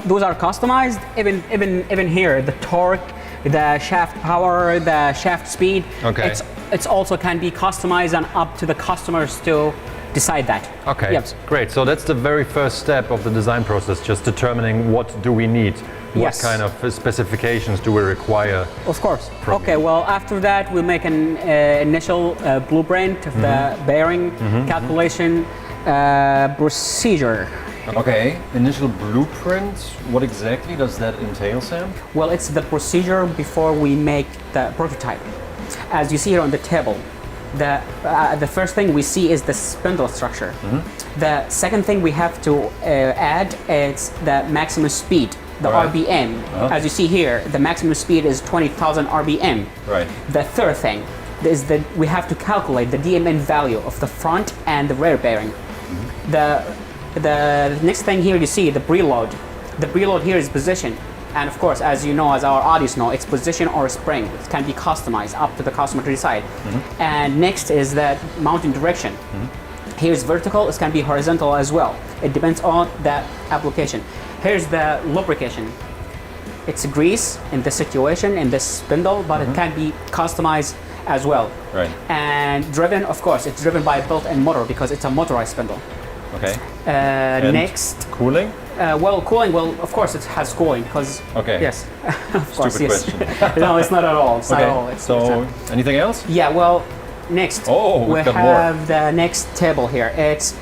those are customized. Even here, the torque, the shaft power, the shaft speed. Okay. It's also can be customized and up to the customers to decide that. Okay, Yep. great. So that's the very first step of the design process, just determining what do we need, what Yes. kind of specifications do we require. Of course. From Okay, well, after that, we'll make an initial blueprint of the bearing calculation procedure. Okay, initial blueprint, what exactly does that entail, Sam? Well, it's the procedure before we make the prototype. As you see here on the table, the first thing we see is the spindle structure. The second thing we have to add is the maximum speed, the Right. RPM. As you see here, the maximum speed is 20,000 RPM. Right. The third thing is that we have to calculate the DMN value of the front and the rear bearing. The next thing here you see the preload. The preload here is position. And of course, as you know, as our audience know, it's position or spring. It can be customized up to the customer to decide. And next is the mounting direction. Here's vertical, it can be horizontal as well. It depends on the application. Here's the lubrication. It's grease in this situation, in this spindle, but it can be customized as well. Right. And driven, of course, it's driven by a built-in motor because it's a motorized spindle. Okay. Next, Cooling? well, cooling. Well, of course, it has cooling because. Okay. Yes. Of course. Stupid Yes. question. No, it's not at all. It's not at all. Okay, It's so not. anything else? Yeah. Well, next. Oh, we we've got more. have the next table here. It's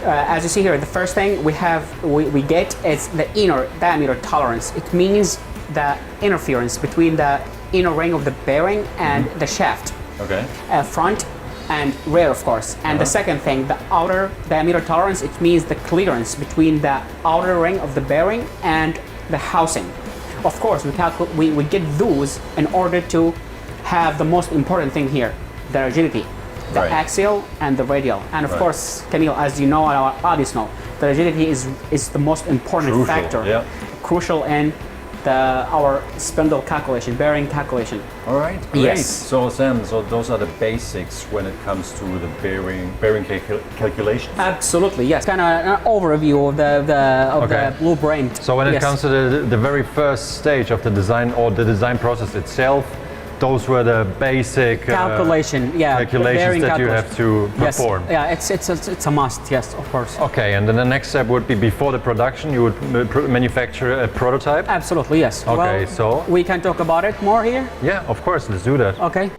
as you see here. The first thing we get is the inner diameter tolerance. It means the interference between the inner ring of the bearing and the shaft. Okay. Front and rear, of course. And the second thing, the outer diameter tolerance, it means the clearance between the outer ring of the bearing and the housing. Of course, we get those in order to have the most important thing here, the rigidity, the Right. axial and the radial. And of Right. course, Camille, as you know, and our audience know, the rigidity is the most important Crucial, factor, yeah. crucial in our spindle calculation, bearing calculation. All right, great. Yes. So Sam, so those are the basics when it comes to the bearing calculation. Absolutely, yes. Kind of an overview of the blueprint. So when it Yes. comes to the very first stage of the design or the design process itself, those were the basic calculation, calculations bearing that you have to Yes. perform. Yeah, it's a must. Yes, of course. Okay, and then the next step would be before the production, you would manufacture a prototype. Absolutely, yes. Okay, Well, so we can talk about it more here. yeah, of course, let's do that. Okay.